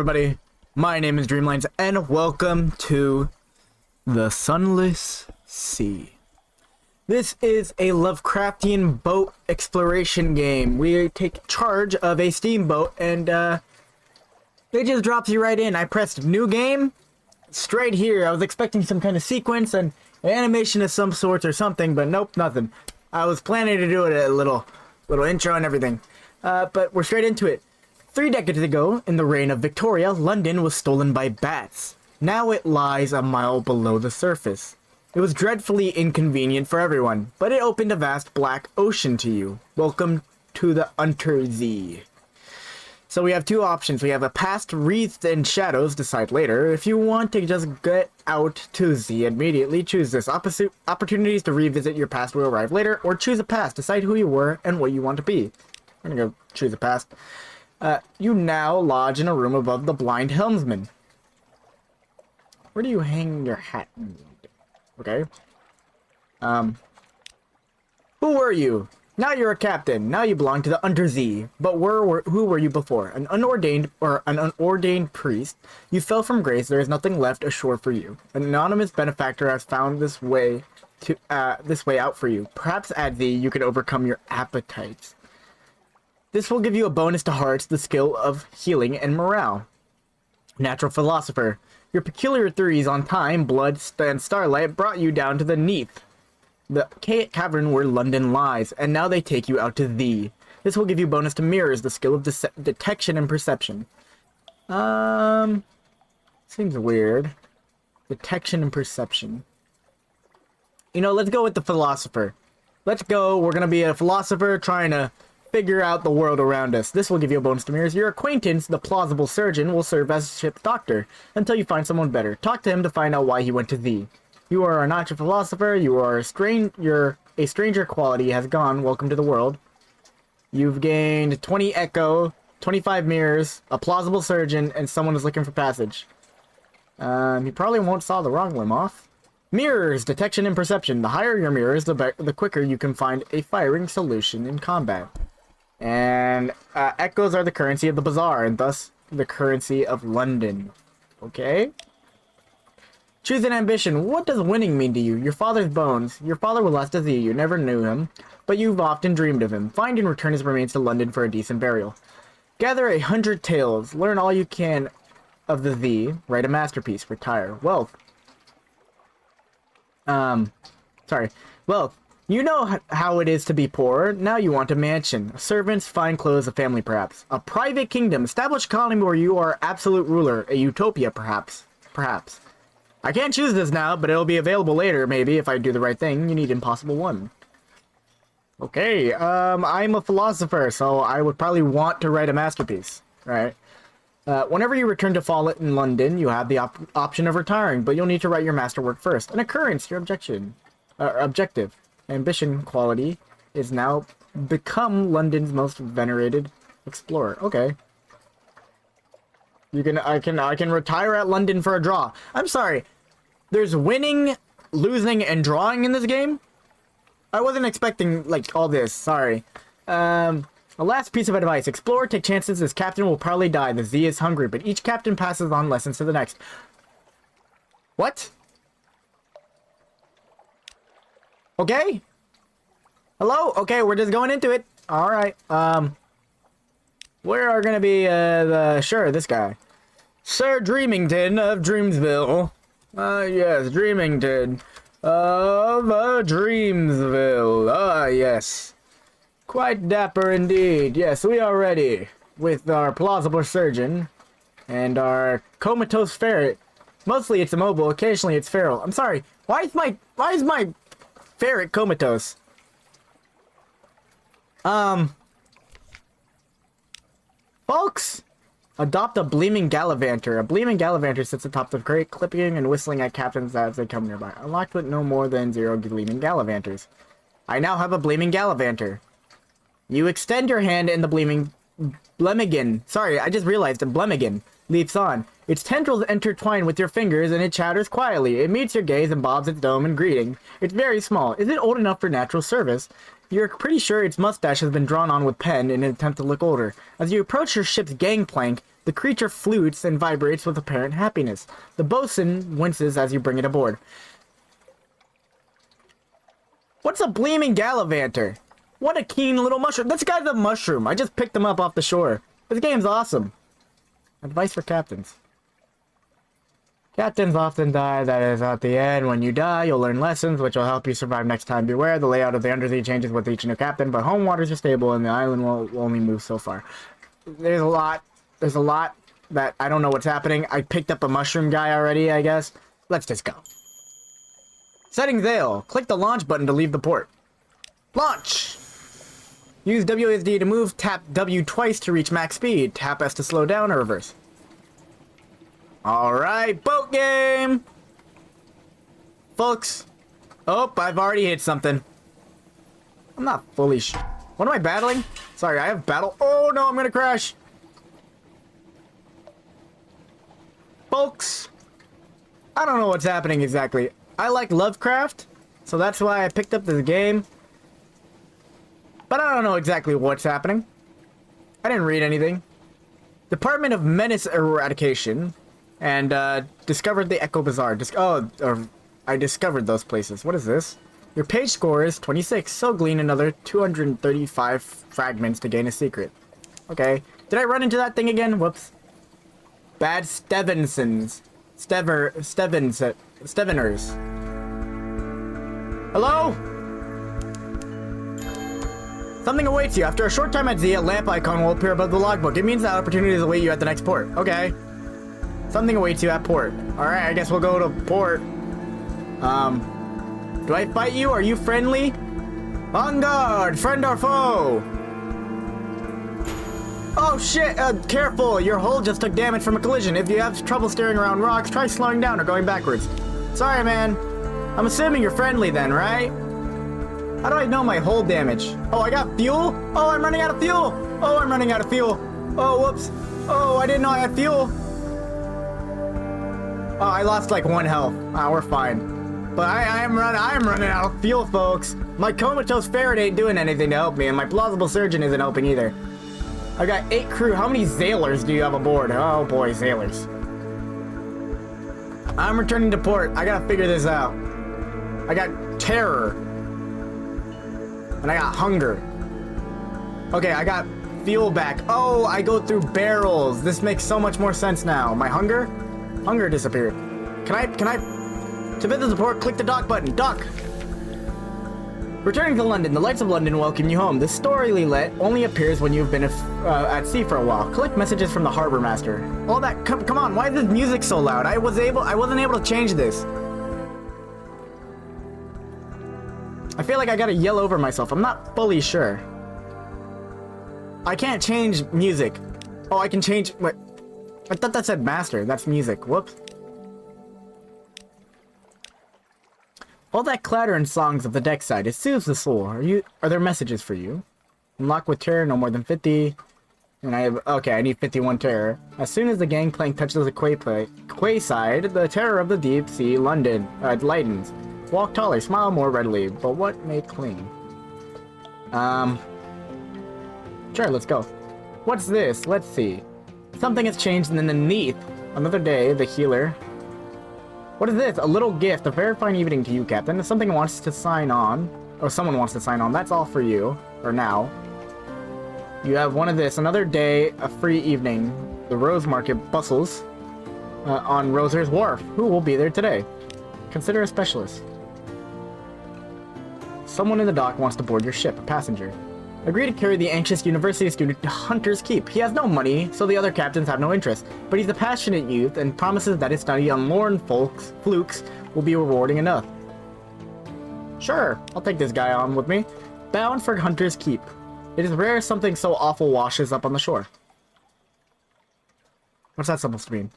everybody, my name is Dreamlinez and welcome to the Sunless Sea. This is a Lovecraftian boat exploration game. We take charge of a steamboat and it just drops you right in. I pressed new game, straight here. I was expecting some kind of sequence and an animation of some sort or something, but nope, nothing. I was planning to do it a little intro and everything, but we're straight into it. 3 decades ago, in the reign of Victoria, London was stolen by bats. Now it lies a mile below the surface. It was dreadfully inconvenient for everyone, but it opened a vast black ocean to you. Welcome to the Untersee. So we have two options. We have a past wreathed in shadows, decide later. If you want to just get out to sea immediately, choose this. Opportunities to revisit your past will arrive later, or choose a past, decide who you were and what you want to be. I'm gonna go choose a past. You now lodge in a room above the blind helmsman. Where do you hang your hat? Okay. Who were you? Now you're a captain. Now you belong to the Untersee. But who were you before? An unordained priest. You fell from grace. There is nothing left ashore for you. An anonymous benefactor has found this way out for you. Perhaps at thee you can overcome your appetites. This will give you a bonus to hearts, the skill of healing, and morale. Natural philosopher. Your peculiar theories on time, blood, and starlight brought you down to the Neath, the cavern where London lies, and now they take you out to thee. This will give you bonus to mirrors, the skill of detection and perception. Seems weird. Detection and perception. You know, let's go with the philosopher. Let's go. We're gonna be a philosopher trying to figure out the world around us. This will give you a bonus to mirrors. Your acquaintance, the plausible surgeon, will serve as ship's doctor until you find someone better. Talk to him to find out why he went to thee. You are not a philosopher. You are a stranger quality has gone. Welcome to the world. You've gained 20 echo, 25 mirrors, a plausible surgeon, and someone is looking for passage. He probably won't saw the wrong limb off. Mirrors, detection and perception. The higher your mirrors, the quicker you can find a firing solution in combat. And echoes are the currency of the bazaar, and thus the currency of London. Okay? Choose an ambition. What does winning mean to you? Your father's bones. Your father will last to thee. You never knew him, but you've often dreamed of him. Find and return his remains to London for a decent burial. Gather 100 tales. Learn all you can of the thee. Write a masterpiece. Retire. Wealth. Wealth. You know how it is to be poor. Now you want a mansion. Servants, fine clothes, a family perhaps. A private kingdom. Establish a colony where you are absolute ruler. A utopia perhaps. Perhaps. I can't choose this now, but it'll be available later maybe if I do the right thing. You need impossible one. Okay, I'm a philosopher, so I would probably want to write a masterpiece. Right? Whenever you return to Fallout in London, you have the option of retiring, but you'll need to write your masterwork first. An occurrence, your objective. Ambition quality is now become London's most venerated explorer. Okay. I can retire at London for a draw. I'm sorry. There's winning, losing, and drawing in this game? I wasn't expecting, like, all this. Sorry. A last piece of advice. Explore, take chances. This captain will probably die. The Z is hungry, but each captain passes on lessons to the next. What? Okay. Hello? Okay, we're just going into it. Alright. Where are gonna be, sure, this guy. Sir Dreamington of Dreamsville. Yes, Dreamington of, Dreamsville. Yes. Quite dapper indeed. Yes, we are ready with our plausible surgeon and our comatose ferret. Mostly it's immobile, occasionally it's feral. I'm sorry, why is my ferret comatose? Folks, adopt a Bleeming Gallivanter. A Bleeming Gallivanter sits atop the crate, clipping and whistling at captains as they come nearby. Unlocked with no more than 0 Bleeming Gallivanters. I now have a Bleeming Gallivanter. You extend your hand and the Blemigan. Sorry, I just realized a Blemigan leaps on. Its tendrils intertwine with your fingers and it chatters quietly. It meets your gaze and bobs its dome in greeting. It's very small. Is it old enough for natural service? You're pretty sure its mustache has been drawn on with pen in an attempt to look older. As you approach your ship's gangplank, The creature flutes and vibrates with apparent happiness. The bosun winces as you bring it aboard. What's a gleaming gallivanter? What a keen little mushroom. This guy's a mushroom. I just picked him up off the shore. This game's awesome. Advice for captains. Captains often die. That is at the end. When you die, you'll learn lessons which will help you survive next time. Beware, the layout of the undersea changes with each new captain, but home waters are stable and the island will only move so far. There's a lot that I don't know what's happening. I picked up a mushroom guy already, I guess. Let's just go. Setting sail. Click the launch button to leave the port. Launch! Use WSD to move, tap W twice to reach max speed, tap S to slow down or reverse. Alright, boat game! Folks. Oh, I've already hit something. I'm not fully What am I battling? Sorry, I have battle. Oh no, I'm gonna crash. Folks. I don't know what's happening exactly. I like Lovecraft, so that's why I picked up this game. But I don't know exactly what's happening. I didn't read anything. Department of Menace Eradication. And, discovered the Echo Bazaar. I discovered those places. What is this? Your page score is 26, so glean another 235 fragments to gain a secret. Okay. Did I run into that thing again? Whoops. Bad Stevensons. Steveners. Hello? Something awaits you. After a short time at Z, a lamp icon will appear above the logbook. It means that opportunities await you at the next port. Okay. Something awaits you at port. Alright, I guess we'll go to port. Do I fight you? Are you friendly? On guard! Friend or foe? Oh shit! Careful! Your hull just took damage from a collision. If you have trouble steering around rocks, try slowing down or going backwards. Sorry, man. I'm assuming you're friendly then, right? How do I know my hull damage? Oh, I got fuel? Oh, I'm running out of fuel! Oh, I'm running out of fuel! Oh, whoops! Oh, I didn't know I had fuel! Oh, I lost like 1 health. Ah, we're fine. But I am running out of fuel, folks. My comatose ferret ain't doing anything to help me, and my plausible surgeon isn't helping either. I got 8 crew. How many sailors do you have aboard? Oh boy, sailors. I'm returning to port. I gotta figure this out. I got terror. And I got hunger. Okay, I got fuel back. Oh, I go through barrels. This makes so much more sense now. My hunger? Hunger disappeared. Can I? To visit the port, click the dock button. Dock! Returning to London, the lights of London welcome you home. This storylet only appears when you've been at sea for a while. Collect messages from the harbor master. All that, come on, why is this music so loud? I wasn't able to change this. I feel like I gotta yell over myself. I'm not fully sure. I can't change music. Oh, I can change, wait. I thought that said master. That's music. Whoops. All that clatter and songs of the deck side, it soothes the soul. Are there messages for you? Unlock with terror, no more than 50. And I need 51 terror. As soon as the gangplank touches the quay side, the terror of the deep sea London lightens. Walk taller, smile more readily, but what may cling? Sure, let's go. What's this? Let's see. Something has changed underneath. Another day, the healer. What is this? A little gift. A very fine evening to you, Captain. If something wants to sign on, or someone wants to sign on, that's all for you. For now. You have one of this. Another day, a free evening. The Rose Market bustles on Roser's Wharf. Who will be there today? Consider a specialist. Someone in the dock wants to board your ship. A passenger. Agree to carry the anxious university student to Hunter's Keep. He has no money, so the other captains have no interest. But he's a passionate youth and promises that his study on lore and flukes will be rewarding enough. Sure, I'll take this guy on with me. Bound for Hunter's Keep. It is rare something so awful washes up on the shore. What's that supposed to mean?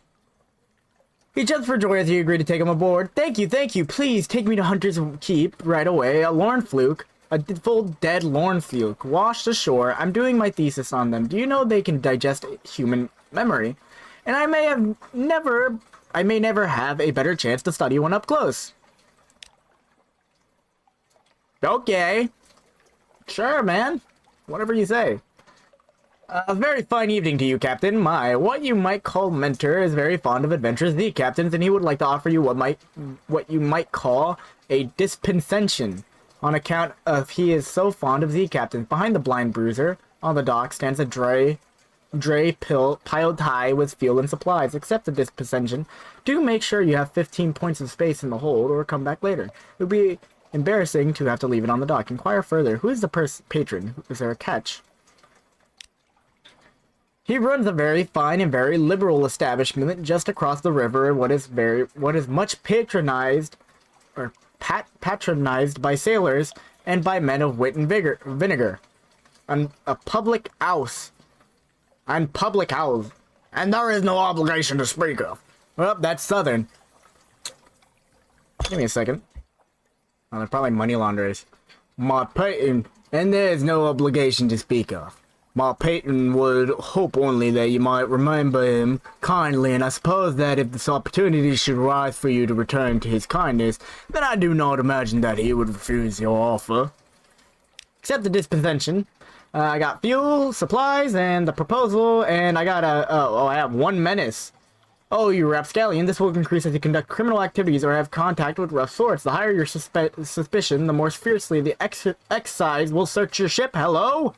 He jumps for joy as you agree to take him aboard. Thank you. Please take me to Hunter's Keep right away. A lorn fluke. A full dead lorn fluke washed ashore. I'm doing my thesis on them. Do you know they can digest human memory? And I may never have a better chance to study one up close. Okay. Sure, man. Whatever you say. A very fine evening to you, Captain. What you might call mentor is very fond of adventures, the captains, and he would like to offer you what you might call a dispensation, on account of he is so fond of the captains. Behind the blind bruiser on the dock stands a dray piled high with fuel and supplies. Accept the dispensation. Do make sure you have 15 points of space in the hold, or come back later. It would be embarrassing to have to leave it on the dock. Inquire further. Who is the patron? Is there a catch? He runs a very fine and very liberal establishment just across the river. What is much patronized by sailors and by men of wit and vinegar. And a public house. And public house. And there is no obligation to speak of. Well, that's Southern. Give me a second. Oh, they're probably money launderers. My patron, and there is no obligation to speak of. My patron would hope only that you might remember him kindly, and I suppose that if this opportunity should arise for you to return to his kindness, then I do not imagine that he would refuse your offer. Accept the dispensation. I got fuel, supplies, and the proposal, and I got I have one menace. Oh, you rapscallion, this will increase as you conduct criminal activities or have contact with rough sorts. The higher your suspicion, the more fiercely the excise will search your ship. Hello?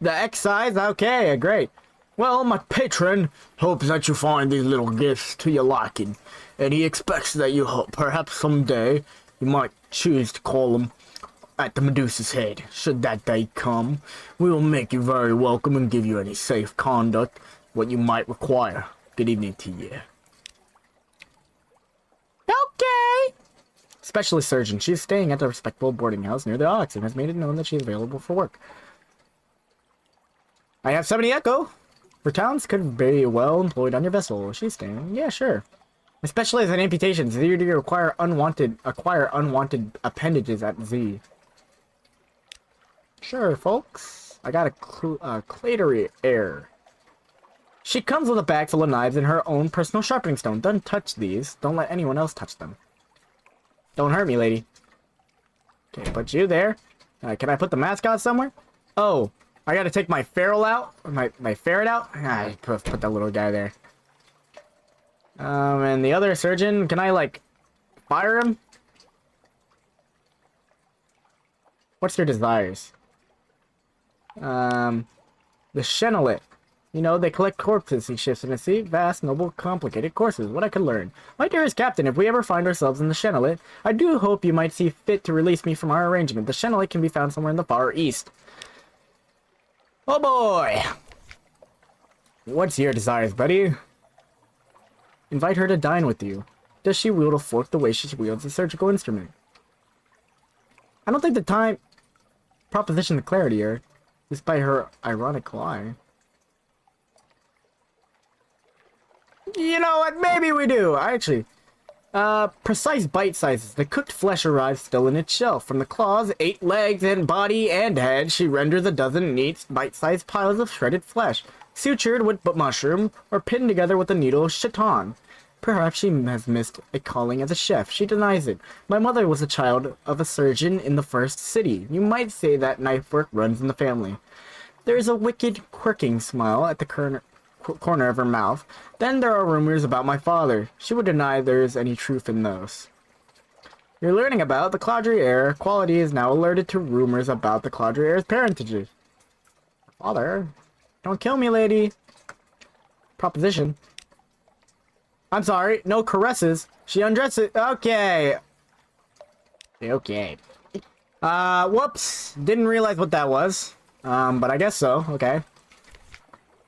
The excise? Okay, great. Well, my patron hopes that you find these little gifts to your liking, and he expects that you hope perhaps someday you might choose to call him at the Medusa's head. Should that day come, we will make you very welcome and give you any safe conduct what you might require. Good evening to you. Okay. Specialist surgeon. She's staying at a respectable boarding house near the docks and has made it known that she is available for work. I have 70 Echo. For towns could be well employed on your vessel. She's staying. Yeah, sure. I specialize in amputations. You acquire unwanted appendages at Z. Sure, folks. I got a clatery air. She comes with a bag full of knives and her own personal sharpening stone. Don't touch these. Don't let anyone else touch them. Don't hurt me, lady. Okay, put you there. Can I put the mascot somewhere? Oh, I gotta take my feral out? My ferret out? I put that little guy there. And the other surgeon, can I, like, fire him? What's your desires? The Chenelet. You know, they collect corpses and ships in the sea. Vast, noble, complicated courses. What I could learn. My dearest captain, if we ever find ourselves in the Chenelet, I do hope you might see fit to release me from our arrangement. The Chenelet can be found somewhere in the far east. Oh boy! What's your desires, buddy? Invite her to dine with you. Does she wield a fork the way she wields a surgical instrument? I don't think the time proposition the clarity here, despite her ironic lie. You know what? Maybe we do. Actually, precise bite sizes. The cooked flesh arrives still in its shell. From the claws, 8 legs, and body and head, she renders a dozen neat, bite-sized piles of shredded flesh, sutured with mushroom, or pinned together with a needle of chiton. Perhaps she has missed a calling as a chef. She denies it. My mother was a child of a surgeon in the first city. You might say that knife work runs in the family. There is a wicked, quirking smile at the corner of her mouth. Then there are rumors about my father. She would deny there is any truth in those. You're learning about the Claudrier. Quality is now alerted to rumors about the Claudrier's parentage. Father? Don't kill me, lady. Proposition. I'm sorry, no caresses. She undresses. Okay. Okay. Whoops. Didn't realize what that was. But I guess so. Okay.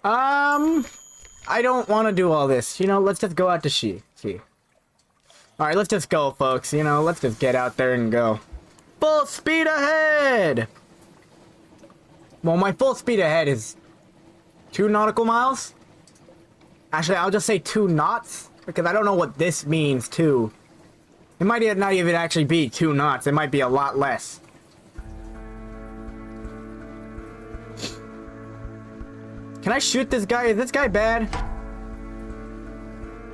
I don't want to do all this. You know, let's just go out to sea. Alright, let's just go, folks. You know, let's just get out there and go. Full speed ahead! Well, my full speed ahead is 2 nautical miles? Actually, I'll just say 2 knots, because I don't know what this means, too. It might not even actually be 2 knots. It might be a lot less. Can I shoot this guy? Is this guy bad?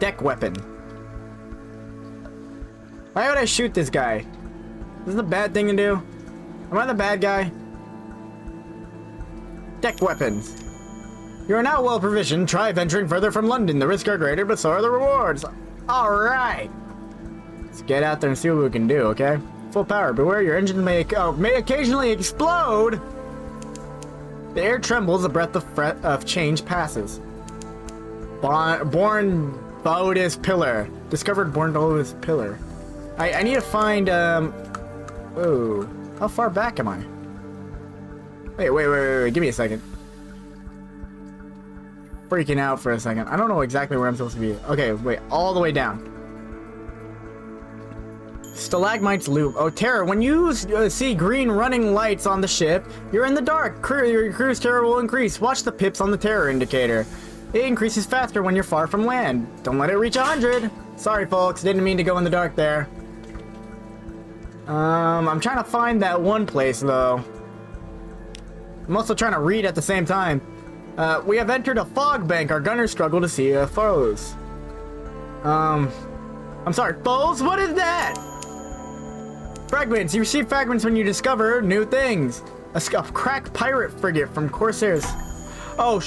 Deck weapon. Why would I shoot this guy? This is a bad thing to do. Am I the bad guy? deck weapons. You are now well provisioned. Try venturing further from London. The risks are greater, but so are the rewards. Alright. Let's get out there and see what we can do, okay? Full power. Beware, your engine may occasionally explode. The air trembles, the breath of change passes. Born Bodis Pillar. Discovered Born Bodis Pillar. I need to find, oh. How far back am I? Wait. Give me a second. Freaking out for a second. I don't know exactly where I'm supposed to be. Okay, wait. All the way down. Stalagmites loop. Oh, terror. When you see green running lights on the ship, you're in the dark. Your cruise terror will increase. Watch the pips on the terror indicator. It increases faster when you're far from land. Don't let it reach 100. Sorry, folks. Didn't mean to go in the dark there. I'm trying to find that one place, though. I'm also trying to read at the same time. We have entered a fog bank. Our gunners struggle to see foes. I'm sorry, foes? What is that? Fragments. You receive fragments when you discover new things. A cracked pirate frigate from Corsairs. Oh,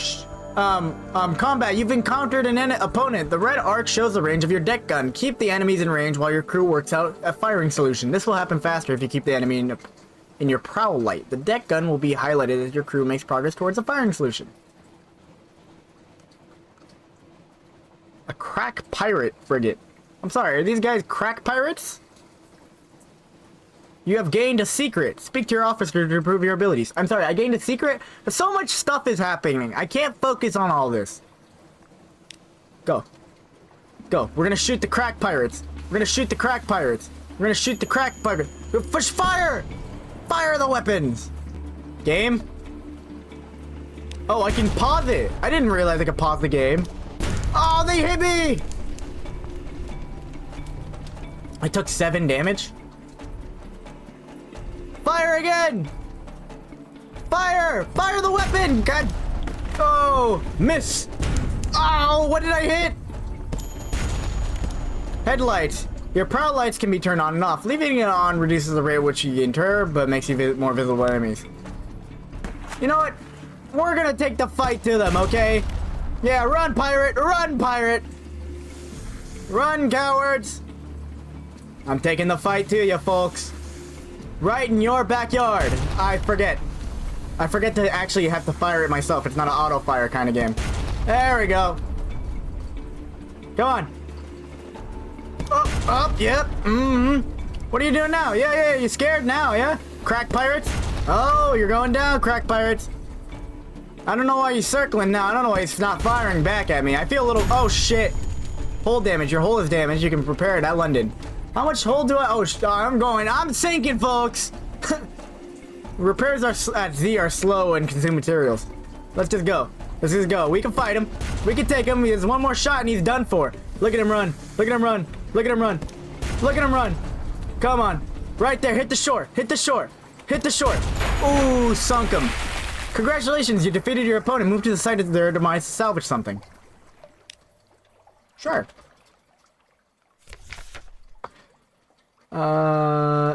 combat. You've encountered an opponent. The red arc shows the range of your deck gun. Keep the enemies in range while your crew works out a firing solution. This will happen faster if you keep the enemy in your prowl light. The deck gun will be highlighted as your crew makes progress towards a firing solution. A crack pirate frigate. I'm sorry, are these guys crack pirates? You have gained a secret. Speak to your officer to improve your abilities. I'm sorry, I gained a secret? But so much stuff is happening. I can't focus on all this. Go. Go. We're gonna shoot the crack pirates. We're gonna shoot the crack pirates. We're gonna shoot the crack pirates. Push fire! Fire the weapons! Game? Oh, I can pause it. I didn't realize I could pause the game. Oh, they hit me! I took 7 damage. Fire again! Fire! Fire the weapon! God! Oh! Miss! Oh! What did I hit? Headlights. Your prowl lights can be turned on and off. Leaving it on reduces the rate at which you enter, but makes you more visible to enemies. You know what? We're gonna take the fight to them, okay? Yeah, run, pirate! Run, pirate! Run, cowards! I'm taking the fight to you, folks. Right in your backyard. I forget to actually have to fire it myself. It's not an auto fire kind of game. There we go. Come on. Oh, yep. What are you doing now? Yeah, you scared now, yeah? Crack pirates? Oh, you're going down, crack pirates. I don't know why you're circling now. I don't know why he's not firing back at me. I feel a little... Oh, shit. Hull damage. Your hull is damaged. You can prepare it at London. How much hull do I... Oh, I'm sinking, folks. Repairs at Z are slow and consume materials. Let's just go. Let's just go. We can fight him. We can take him. He has one more shot and he's done for. Look at him run. Look at him run. Look at him run. Look at him run. Come on. Right there. Hit the shore. Hit the shore. Hit the shore. Ooh, sunk him. Congratulations. You defeated your opponent. Move to the side of their demise to salvage something. Sure.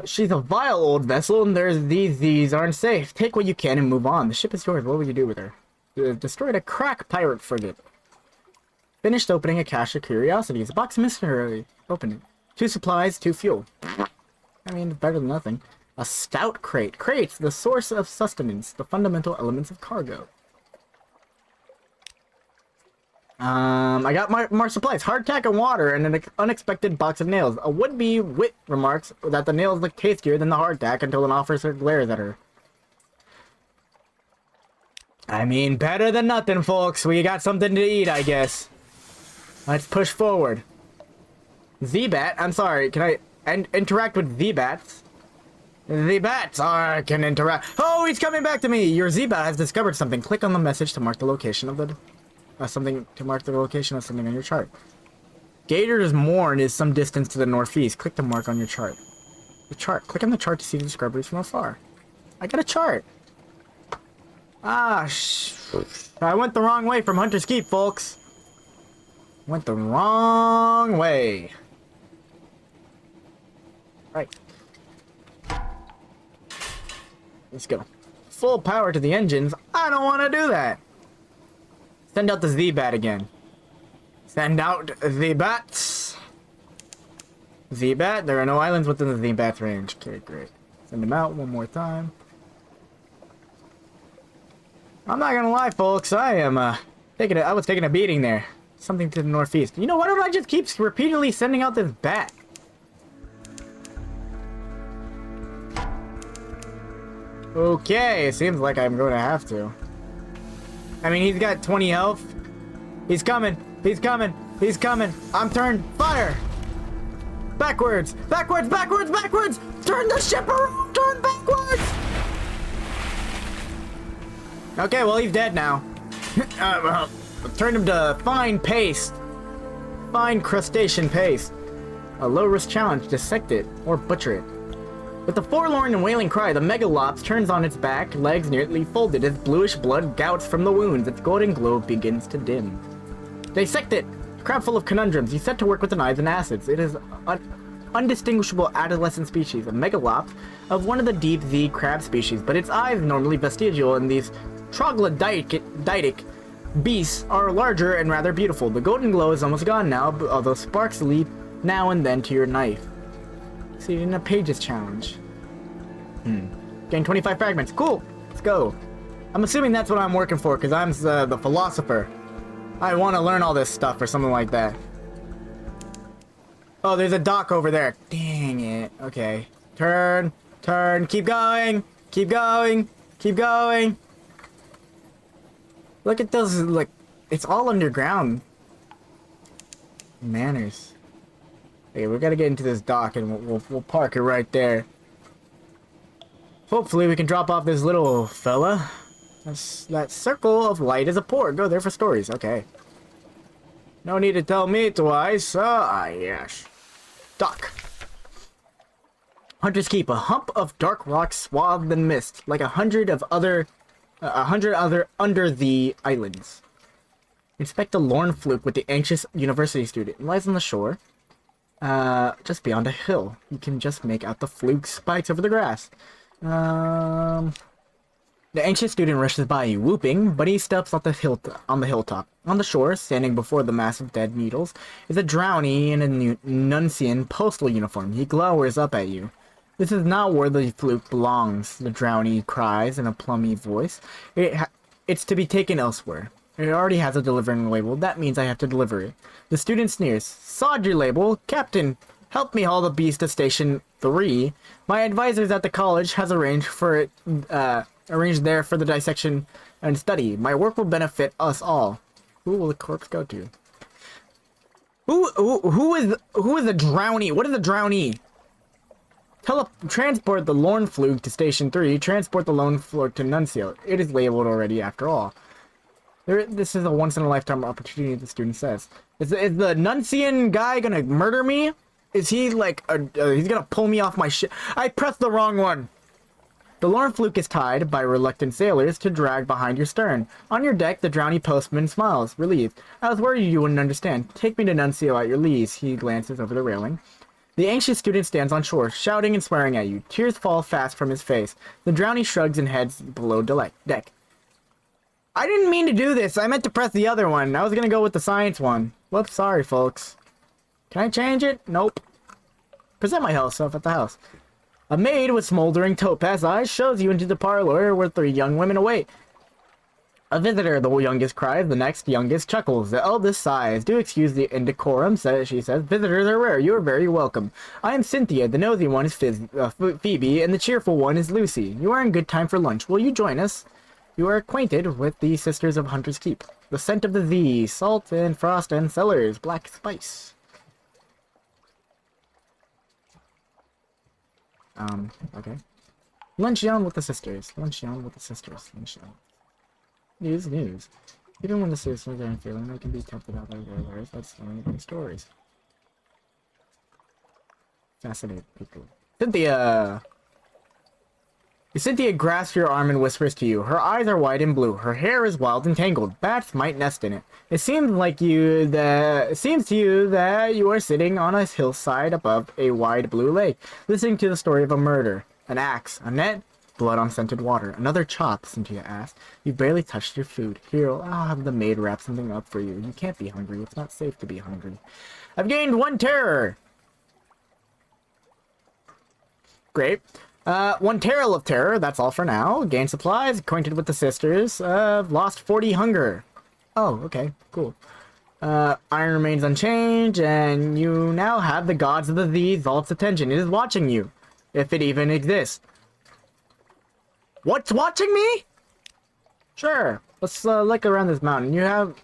She's a vile old vessel, and these aren't safe. Take what you can and move on. The ship is yours. What will you do with her? Destroyed a crack pirate frigate. Finished opening a cache of curiosities. A box of mystery. Open it. 2 supplies, 2 fuel. I mean, better than nothing. A stout crate. Crates, the source of sustenance. The fundamental elements of cargo. I got more supplies. Hardtack and water and an unexpected box of nails. A would-be wit remarks that the nails look tastier than the hardtack until an officer glares at her. I mean, better than nothing, folks. We got something to eat, I guess. Let's push forward. Z-Bat? I'm sorry, can I interact with Z-Bats? Z-Bats can interact. Oh, he's coming back to me! Your Z-Bat has discovered something. Click on the message to mark the location of the... something on your chart. Gator's Morn is some distance to the northeast. Click the mark on your chart. The chart. Click on the chart to see the discoveries from afar. I got a chart. Ah, I went the wrong way from Hunter's Keep, folks. Went the wrong way. Right. Let's go. full power to the engines. I don't want to do that. Send out the Z-Bat again. Send out the bats. Z-Bat. There are no islands within the Z-Bat's range. Okay, great. Send them out one more time. I'm not gonna lie, folks. I was taking a beating there. Something to the northeast. You know, why don't I just keep repeatedly sending out this bat? Okay, it seems like I'm going to have to. I mean, he's got 20 health. He's coming. He's coming. He's coming. I'm turned. Fire! Backwards! Backwards! Backwards! Backwards! Turn the ship around! Turn backwards! Okay, well, he's dead now. Turn him to fine paste. Fine crustacean paste. A low-risk challenge. Dissect it or butcher it. With a forlorn and wailing cry, the megalops turns on its back, legs nearly folded as bluish blood gouts from the wounds. Its golden glow begins to dim. Dissect it! Crab full of conundrums. You set to work with the knives and acids. It is undistinguishable adolescent species, a megalops of one of the deep Z crab species, but its eyes, normally vestigial in these troglodytic beasts, are larger and rather beautiful. The golden glow is almost gone now, although sparks leap now and then to your knife. See, in a pages challenge. Getting 25 fragments. Cool. Let's go. I'm assuming that's what I'm working for, because I'm the philosopher. I want to learn all this stuff or something like that. Oh, there's a dock over there. Dang it. Okay. Turn. Turn. Keep going. Keep going. Keep going. Look at those, like, it's all underground. Manners. Okay, we gotta get into this dock and we'll park it right there. Hopefully we can drop off this little fella. That circle of light is a port. Go there for stories. Okay. No need to tell me twice. Yes. Dock. Hunter's Keep, a hump of dark rock swathed in mist, like 100 other under the islands. Inspect a lorn fluke with the anxious university student. It lies on the shore. Just beyond a hill. You can just make out the fluke spikes over the grass. The anxious student rushes by you, whooping, but he steps on the hilltop. On the shore, standing before the mass of dead needles, is a drowny in a Nuncian postal uniform. He glowers up at you. This is not where the fluke belongs, the drowny cries in a plummy voice. It's to be taken elsewhere. It already has a delivering label. That means I have to deliver it. The student sneers. Sod your label. Captain, help me haul the beast to Station 3. My advisors at the college has arranged there for the dissection and study. My work will benefit us all. Who will the corpse go to? Who is the drowny? What is a drowny? Transport the lorn fluke to Station 3. Transport the lorn fluke to Nuncio. It is labeled already, after all. This is a once-in-a-lifetime opportunity, the student says. Is the Nuncian guy gonna murder me? Is he like, he's gonna pull me off my ship? I pressed the wrong one! The lorn fluke is tied by reluctant sailors to drag behind your stern. On your deck, the drowny postman smiles, relieved. I was worried you wouldn't understand. Take me to Nuncio at your lease. He glances over the railing. The anxious student stands on shore, shouting and swearing at you. Tears fall fast from his face. The drowny shrugs and heads below deck. I didn't mean to do this. I meant to press the other one. I was gonna go with the science one. Whoops, sorry, folks. Can I change it? Nope. Present my health stuff at the house. A maid with smoldering topaz eyes shows you into the parlor where 3 young women await. A visitor, the youngest cries, the next youngest chuckles, the eldest sighs. Do excuse the indecorum, she says. Visitors are rare. You are very welcome. I am Cynthia. The nosy one is Phoebe, and the cheerful one is Lucy. You are in good time for lunch. Will you join us? You are acquainted with the Sisters of Hunter's Keep. The scent of the Z, salt and frost and cellars, black spice. Okay. Luncheon with the sisters. Luncheon with the sisters. Luncheon. News. Even when the sisters aren't feeling, they can be tempted out by their that's telling stories. Fascinating people. Cynthia grasps your arm and whispers to you. Her eyes are wide and blue. Her hair is wild and tangled. Bats might nest in it. It seems to you that you are sitting on a hillside above a wide blue lake, listening to the story of a murder. An axe, a net, Blood on scented water. Another chop, Cynthia asked. You've barely touched your food. Here, I'll have the maid wrap something up for you. You can't be hungry. It's not safe to be hungry. I've gained 1 terror. Great. 1 tale of terror. That's all for now. Gained supplies. Acquainted with the sisters. Lost 40 hunger. Oh, okay. Cool. Iron remains unchanged, and you now have the gods of the Vault's attention. It is watching you, if it even exists. What's watching me? Sure. Let's look around this mountain. You have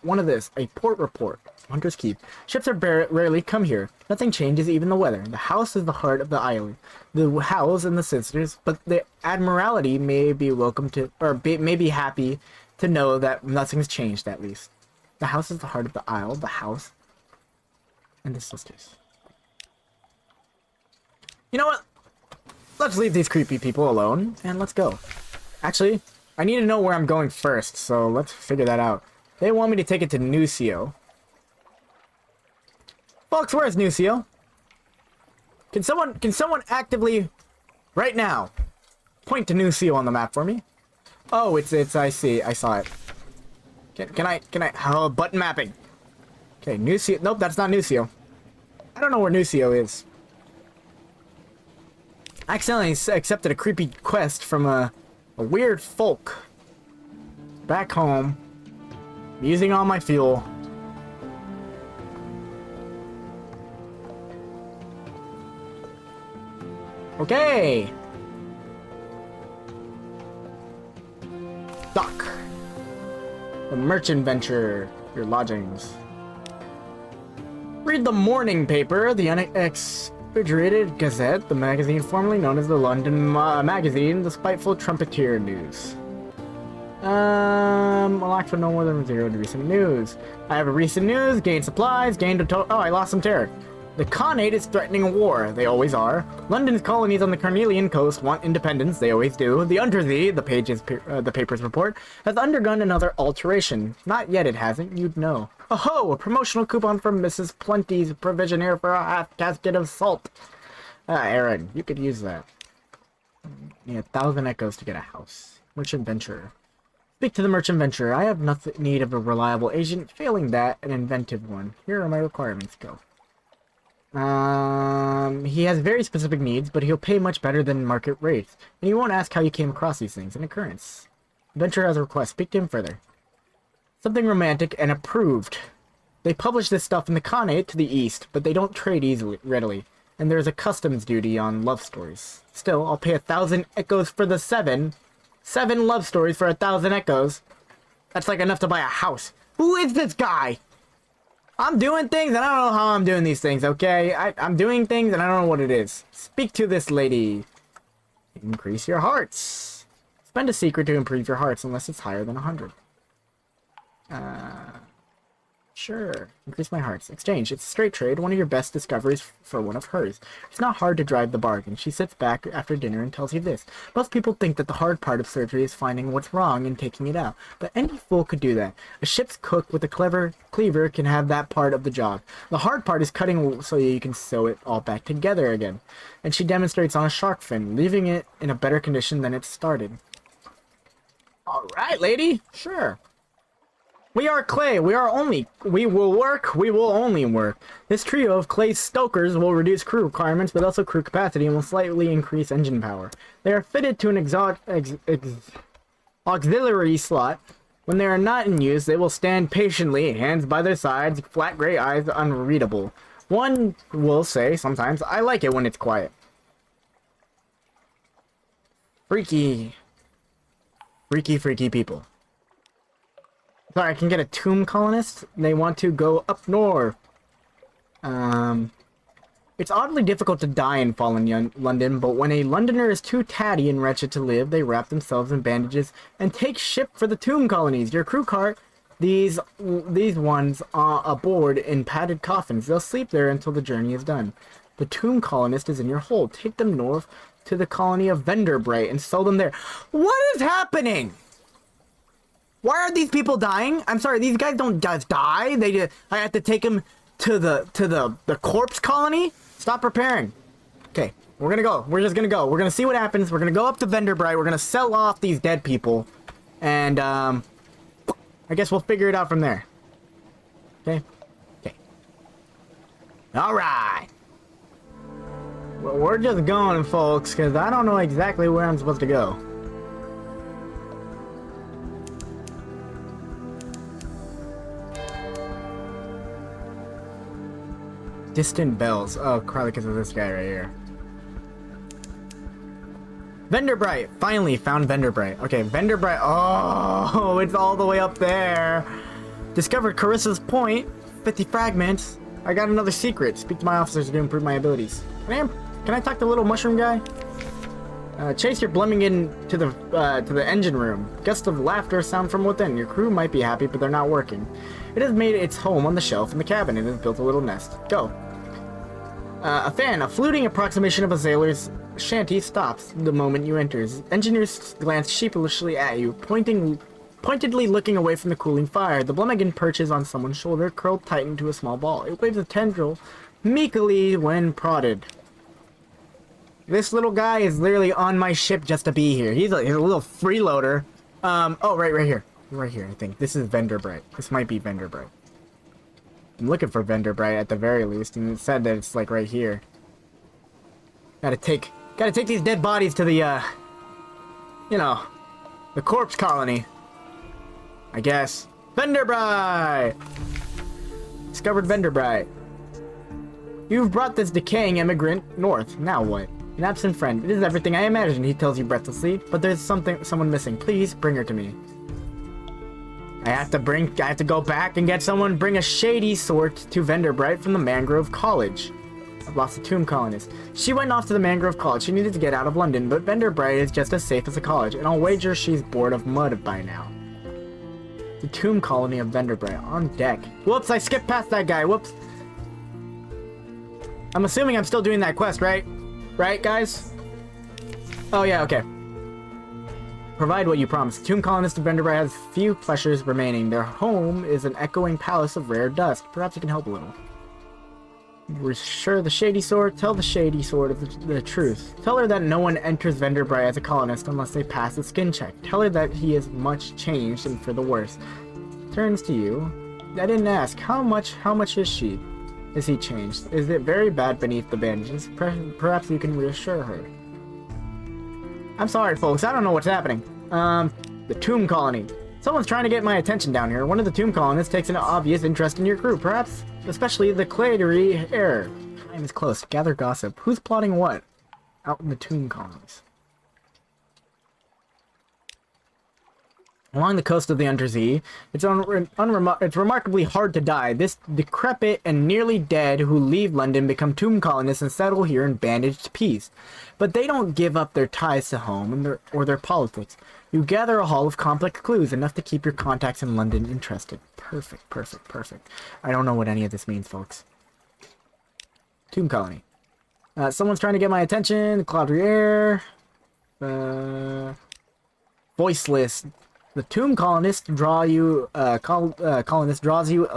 one of this, a port report. Hunter's Keep. Ships are rarely come here. Nothing changes, even the weather. The house is the heart of the island. The house and the sisters, but the Admiralty may be welcome to, or may be happy to know that nothing's changed at least. The house is the heart of the isle, the house, and the sisters. You know what? Let's leave these creepy people alone, and let's go. Actually, I need to know where I'm going first, so let's figure that out. They want me to take it to Nucio. Folks, where's Nucio? Can someone actively, right now, point to Nucio on the map for me? Oh, it's, I saw it. Can I, oh, button mapping. Okay, Nucio, nope, that's not Nucio. I don't know where Nucio is. I accidentally accepted a creepy quest from a weird folk. Back home. Using all my fuel. Okay. Dock. The merchant venture. Your lodgings. Read the morning paper, the unexpurgated Gazette, the magazine formerly known as the London Magazine, the spiteful trumpeter news. I'll actually no more than 0 to recent news. I have a recent news, gained supplies, gained a total. Oh, I lost some terror. The Khanate is threatening a war. They always are. London's colonies on the Carnelian coast want independence. They always do. The Undersea, the paper's report, has undergone another alteration. Not yet, it hasn't. You'd know. Oh, a promotional coupon from Mrs. Plenty's provisionaire for a half casket of salt. Aaron, you could use that. Need 1,000 echoes to get a house. Merchant venturer. Speak to the merchant venturer. I have nothing need of a reliable agent. Failing that, an inventive one. Here are my requirements. Go. He has very specific needs, but he'll pay much better than market rates. And he won't ask how you came across these things. An occurrence. Venturer has a request. Speak to him further. Something romantic and approved. They publish this stuff in the Khanate to the east, but they don't trade readily. And there's a customs duty on love stories. Still, I'll pay 1,000 echoes for the 7. 7 love stories for 1,000 echoes. That's like enough to buy a house. Who is this guy? I'm doing things and I don't know how I'm doing these things, okay? I'm doing things and I don't know what it is. Speak to this lady. Increase your hearts. Spend a secret to improve your hearts unless it's higher than 100. Sure. Increase my hearts. Exchange. It's a straight trade. One of your best discoveries for one of hers. It's not hard to drive the bargain. She sits back after dinner and tells you this. Most people think that the hard part of surgery is finding what's wrong and taking it out. But any fool could do that. A ship's cook with a clever cleaver can have that part of the job. The hard part is cutting so you can sew it all back together again. And she demonstrates on a shark fin, leaving it in a better condition than it started. Alright, lady. Sure. We are clay. We will work. We will only work. This trio of clay stokers will reduce crew requirements, but also crew capacity, and will slightly increase engine power. They are fitted to an auxiliary slot. When they are not in use, they will stand patiently, hands by their sides, flat gray eyes unreadable. One will say, sometimes, I like it when it's quiet. Freaky people. Sorry, I can get a tomb colonist. They want to go up north. It's oddly difficult to die in fallen London, but when a Londoner is too tatty and wretched to live, they wrap themselves in bandages and take ship for the tomb colonies. Your crew cart, these ones aboard in padded coffins. They'll sleep there until the journey is done. The tomb colonist is in your hold. Take them north to the colony of Venderbrae and sell them there. What is happening? Why are these people dying? I'm sorry, these guys don't just die. I have to take them to the corpse colony. Stop preparing. Okay, we're gonna go. We're just gonna go. We're gonna see what happens. We're gonna go up to Vendor Bright. We're gonna sell off these dead people. And, I guess we'll figure it out from there. Okay? Okay. Alright! Well, we're just going, folks, because I don't know exactly where I'm supposed to go. Distant bells. Oh, probably because of this guy right here. Vendor Bright. Finally found Vendor Bright. Okay, Vendor Bright. Oh, it's all the way up there. Discovered Carissa's point. 50 fragments. I got another secret. Speak to my officers to improve my abilities. Can I talk to the little mushroom guy? Chase your Blemming to the engine room. Gusts of laughter sound from within. Your crew might be happy, but they're not working. It has made its home on the shelf in the cabin and has built a little nest. Go. A fluting approximation of a sailor's shanty stops the moment you enter. Engineers glance sheepishly at you, pointedly looking away from the cooling fire. The Blemmingen perches on someone's shoulder, curled tight into a small ball. It waves a tendril meekly when prodded. This little guy is literally on my ship just to be here. He's a little freeloader. Oh, right here. Right here, I think. This is Vendor Bright. This might be Vendor Bright. I'm looking for Vendor Bright at the very least, and it said that it's like right here. Gotta take these dead bodies to the, you know, the corpse colony. I guess. Vendor Bright! Discovered Vendor Bright. You've brought this decaying immigrant north. Now what? An absent friend. It is everything I imagined, he tells you breathlessly. But there's someone missing. Please bring her to me. I have to go back and get someone, bring a shady sort to Vendor Bright from the Mangrove College. I've lost a tomb colonist. She went off to the Mangrove College. She needed to get out of London, but Vendor Bright is just as safe as a college, and I'll wager she's bored of mud by now. The tomb colony of Vendor Bright on deck. Whoops, I skipped past that guy. Whoops. I'm assuming I'm still doing that quest, right? Right, guys? Oh, yeah, okay. Provide what you promised. Tomb colonist of Vendor Bright has few pleasures remaining. Their home is an echoing palace of rare dust. Perhaps you can help a little. Reassure the shady sword. Tell the shady sword of the truth. Tell her that no one enters Vendor Bright as a colonist unless they pass the skin check. Tell her that he is much changed and for the worse. Turns to you. I didn't ask. How much is she? Is he changed? Is it very bad beneath the bandages? Perhaps you can reassure her. I'm sorry, folks. I don't know what's happening. The tomb colony. Someone's trying to get my attention down here. One of the tomb colonists takes an obvious interest in your crew. Perhaps, especially the Cladery heir. Time is close. Gather gossip. Who's plotting what? Out in the tomb colonies. Along the coast of the Undersea, it's remarkably hard to die. This decrepit and nearly dead who leave London become tomb colonists and settle here in bandaged peace. But they don't give up their ties to home or their politics. You gather a haul of complex clues, enough to keep your contacts in London interested. Perfect, perfect, perfect. I don't know what any of this means, folks. Tomb colony. Someone's trying to get my attention. Claudrier. Voiceless. The tomb colonist draws you a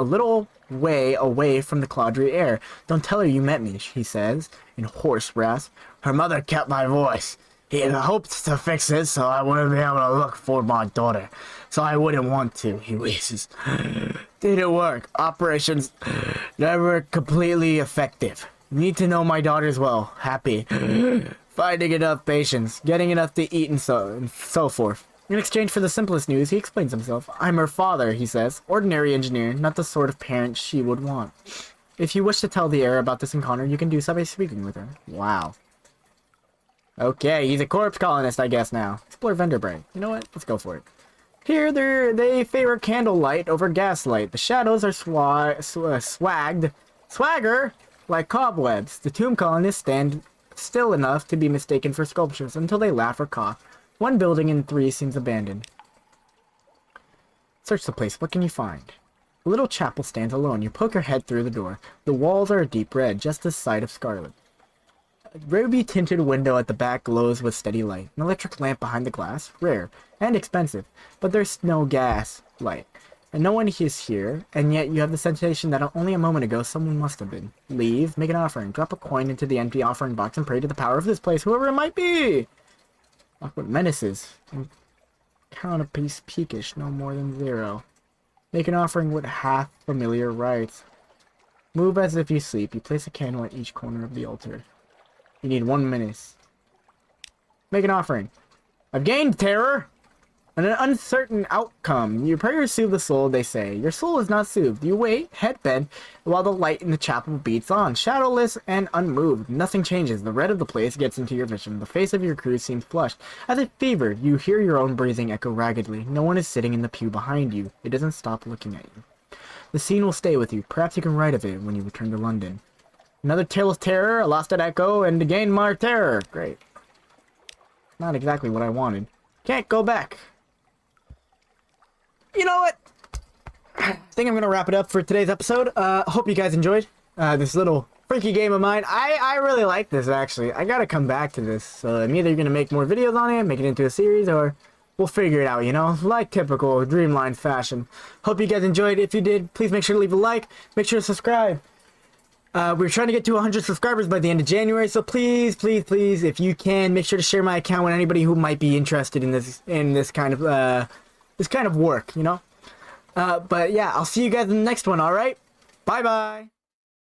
little way away from the Claudry air. Don't tell her you met me, he says, in hoarse rasp. Her mother kept my voice. He had hoped to fix it so I wouldn't be able to look for my daughter. So I wouldn't want to, he wheezes. Didn't work. Operations never completely effective. Need to know my daughters well. Happy. Finding enough patience. Getting enough to eat and so forth. In exchange for the simplest news, he explains himself. I'm her father, he says. Ordinary engineer, not the sort of parent she would want. If you wish to tell the heir about this encounter, you can do so by speaking with her. Wow. Okay, he's a corpse colonist, I guess, now. Explore Vendor Bright. You know what? Let's go for it. Here, they favor candlelight over gaslight. The shadows are swagger like cobwebs. The tomb colonists stand still enough to be mistaken for sculptures until they laugh or cough. One building in 3 seems abandoned. Search the place. What can you find? A little chapel stands alone. You poke your head through the door. The walls are a deep red, just the side of scarlet. A ruby-tinted window at the back glows with steady light. An electric lamp behind the glass. Rare and expensive, but there's no gas light. and no one is here, and yet you have the sensation that only a moment ago someone must have been. Leave, make an offering, drop a coin into the empty offering box, and pray to the power of this place, whoever it might be. Awkward menaces. Count a piece peakish, no more than 0. Make an offering with half familiar rites. Move as if you sleep. You place a candle at each corner of the altar. You need 1 minute. Make an offering. I've gained terror and an uncertain outcome. Your prayers soothe the soul, they say. Your soul is not soothed. You wait, head bent, while the light in the chapel beats on. Shadowless and unmoved. Nothing changes. The red of the place gets into your vision. The face of your crew seems flushed. As if fevered, you hear your own breathing echo raggedly. No one is sitting in the pew behind you. It doesn't stop looking at you. The scene will stay with you. Perhaps you can write of it when you return to London. Another tale of terror, a lost at echo, and again more terror. Great. Not exactly what I wanted. Can't go back. You know what? I think I'm going to wrap it up for today's episode. Hope you guys enjoyed this little freaky game of mine. I really like this, actually. I got to come back to this. So I'm either going to make more videos on it, make it into a series, or we'll figure it out, you know? Like typical Dreamlinez fashion. Hope you guys enjoyed. If you did, please make sure to leave a like. Make sure to subscribe. We're trying to get to 100 subscribers by the end of January, so please, please, please, if you can, make sure to share my account with anybody who might be interested in this kind of work, you know? But yeah, I'll see you guys in the next one, alright? Bye-bye!